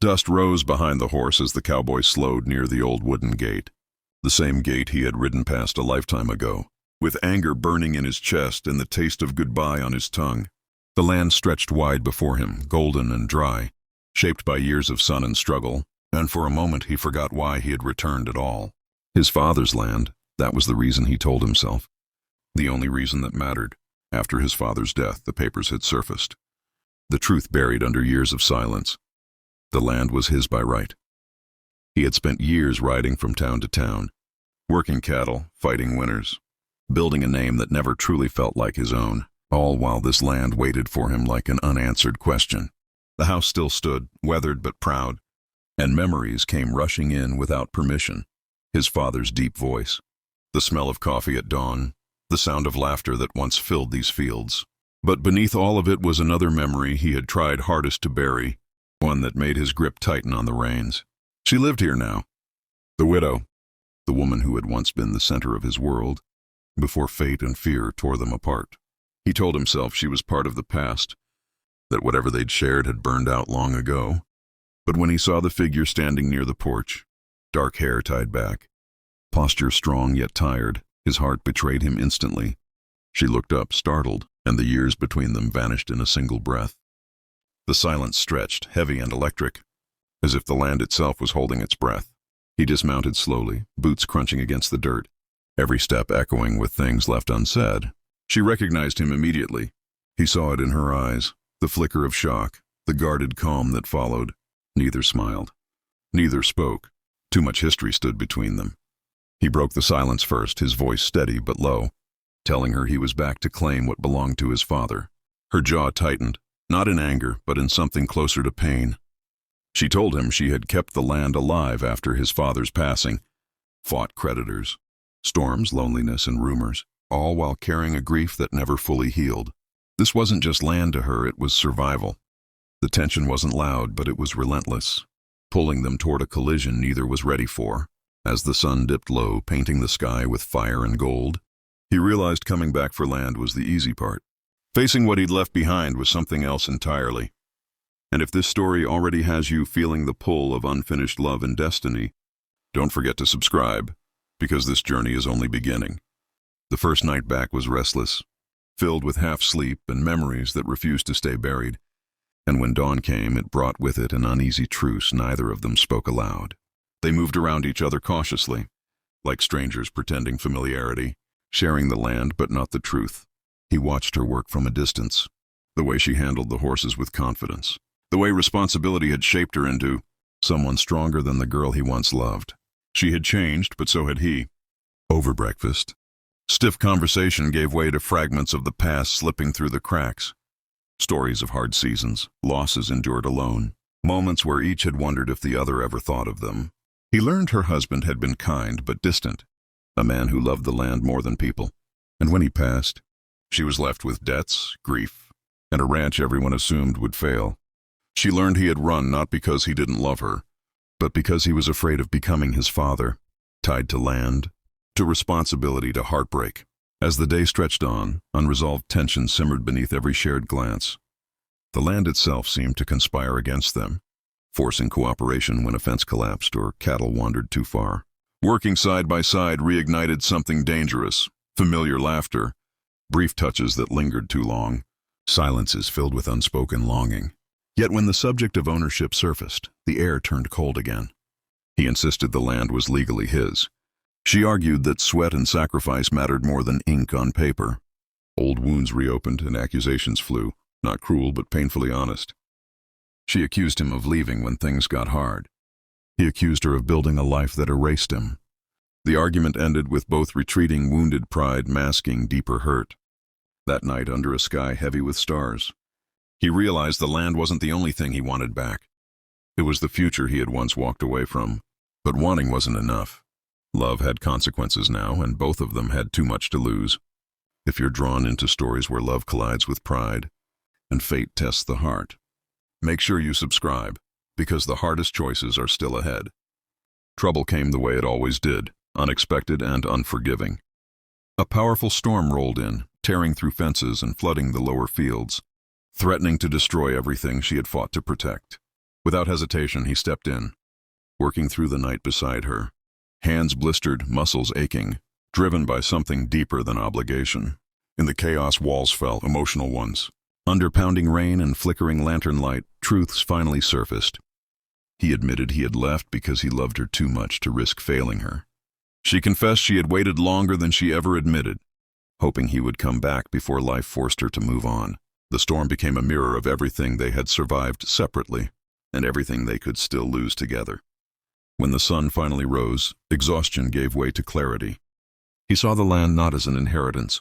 Dust rose behind the horse as the cowboy slowed near the old wooden gate, the same gate he had ridden past a lifetime ago, with anger burning in his chest and the taste of goodbye on his tongue. The land stretched wide before him, golden and dry, shaped by years of sun and struggle, and for a moment he forgot why he had returned at all. His father's land, that was the reason he told himself. The only reason that mattered. After his father's death, the papers had surfaced. The truth buried under years of silence. The land was his by right. He had spent years riding from town to town, working cattle, fighting winters, building a name that never truly felt like his own, all while this land waited for him like an unanswered question. The house still stood, weathered but proud, and memories came rushing in without permission. His father's deep voice, the smell of coffee at dawn, the sound of laughter that once filled these fields. But beneath all of it was another memory he had tried hardest to bury, one that made his grip tighten on the reins. She lived here now. The widow, the woman who had once been the center of his world, before fate and fear tore them apart. He told himself she was part of the past, that whatever they'd shared had burned out long ago. But when he saw the figure standing near the porch, dark hair tied back, posture strong yet tired, his heart betrayed him instantly. She looked up, startled, and the years between them vanished in a single breath. The silence stretched, heavy and electric, as if the land itself was holding its breath. He dismounted slowly, boots crunching against the dirt, every step echoing with things left unsaid. She recognized him immediately. He saw it in her eyes, the flicker of shock, the guarded calm that followed. Neither smiled. Neither spoke. Too much history stood between them. He broke the silence first, his voice steady but low, telling her he was back to claim what belonged to his father. Her jaw tightened, not in anger, but in something closer to pain. She told him she had kept the land alive after his father's passing, fought creditors, storms, loneliness, and rumors, all while carrying a grief that never fully healed. This wasn't just land to her, it was survival. The tension wasn't loud, but it was relentless, pulling them toward a collision neither was ready for. As the sun dipped low, painting the sky with fire and gold, he realized coming back for land was the easy part. Facing what he'd left behind was something else entirely. And if this story already has you feeling the pull of unfinished love and destiny, don't forget to subscribe, because this journey is only beginning. The first night back was restless, filled with half-sleep and memories that refused to stay buried. And when dawn came, it brought with it an uneasy truce neither of them spoke aloud. They moved around each other cautiously, like strangers pretending familiarity, sharing the land but not the truth. He watched her work from a distance, the way she handled the horses with confidence, the way responsibility had shaped her into someone stronger than the girl he once loved. She had changed, but so had he. Over breakfast, stiff conversation gave way to fragments of the past slipping through the cracks. Stories of hard seasons, losses endured alone, moments where each had wondered if the other ever thought of them. He learned her husband had been kind but distant, a man who loved the land more than people. And when he passed, she was left with debts, grief, and a ranch everyone assumed would fail. She learned he had run not because he didn't love her, but because he was afraid of becoming his father, tied to land, to responsibility, to heartbreak. As the day stretched on, unresolved tension simmered beneath every shared glance. The land itself seemed to conspire against them, forcing cooperation when a fence collapsed or cattle wandered too far. Working side by side reignited something dangerous, familiar laughter, brief touches that lingered too long, silences filled with unspoken longing. Yet when the subject of ownership surfaced, the air turned cold again. He insisted the land was legally his. She argued that sweat and sacrifice mattered more than ink on paper. Old wounds reopened and accusations flew, not cruel but painfully honest. She accused him of leaving when things got hard. He accused her of building a life that erased him. The argument ended with both retreating wounded pride masking deeper hurt. That night, under a sky heavy with stars, he realized the land wasn't the only thing he wanted back. It was the future he had once walked away from. But wanting wasn't enough. Love had consequences now, and both of them had too much to lose. If you're drawn into stories where love collides with pride, and fate tests the heart, make sure you subscribe, because the hardest choices are still ahead. Trouble came the way it always did, unexpected and unforgiving. A powerful storm rolled in, tearing through fences and flooding the lower fields, threatening to destroy everything she had fought to protect. Without hesitation, he stepped in, working through the night beside her. Hands blistered, muscles aching, driven by something deeper than obligation. In the chaos, walls fell, emotional ones. Under pounding rain and flickering lantern light, truths finally surfaced. He admitted he had left because he loved her too much to risk failing her. She confessed she had waited longer than she ever admitted, hoping he would come back before life forced her to move on. The storm became a mirror of everything they had survived separately, and everything they could still lose together. When the sun finally rose, exhaustion gave way to clarity. He saw the land not as an inheritance,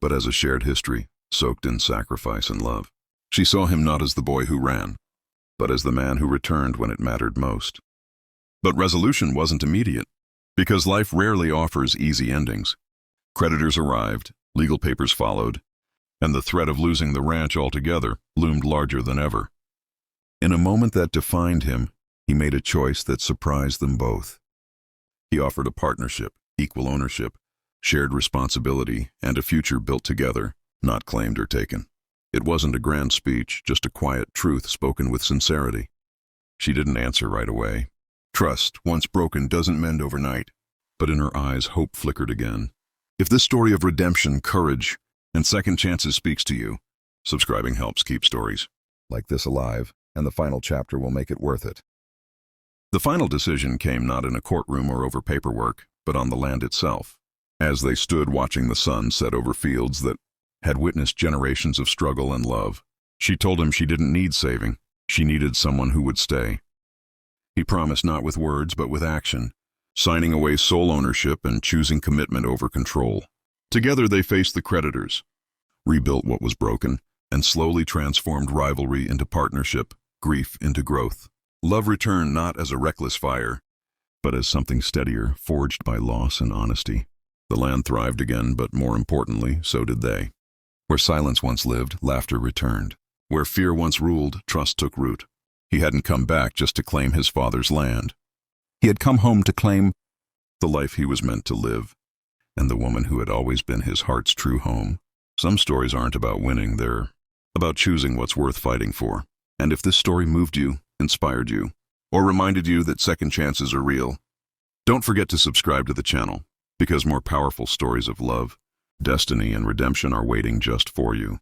but as a shared history, soaked in sacrifice and love. She saw him not as the boy who ran, but as the man who returned when it mattered most. But resolution wasn't immediate, because life rarely offers easy endings. Creditors arrived, legal papers followed, and the threat of losing the ranch altogether loomed larger than ever. In a moment that defined him, he made a choice that surprised them both. He offered a partnership, equal ownership, shared responsibility, and a future built together, not claimed or taken. It wasn't a grand speech, just a quiet truth spoken with sincerity. She didn't answer right away. Trust, once broken, doesn't mend overnight. But in her eyes, hope flickered again. If this story of redemption, courage, and second chances speaks to you, subscribing helps keep stories like this alive, and the final chapter will make it worth it. The final decision came not in a courtroom or over paperwork, but on the land itself. As they stood watching the sun set over fields that had witnessed generations of struggle and love, she told him she didn't need saving. She needed someone who would stay. He promised not with words but with action, signing away sole ownership and choosing commitment over control. Together they faced the creditors, rebuilt what was broken, and slowly transformed rivalry into partnership, grief into growth. Love returned not as a reckless fire, but as something steadier, forged by loss and honesty. The land thrived again, but more importantly, so did they. Where silence once lived, laughter returned. Where fear once ruled, trust took root. He hadn't come back just to claim his father's land. He had come home to claim the life he was meant to live, and the woman who had always been his heart's true home. Some stories aren't about winning, they're about choosing what's worth fighting for. And if this story moved you, inspired you, or reminded you that second chances are real, don't forget to subscribe to the channel, because more powerful stories of love, destiny, and redemption are waiting just for you.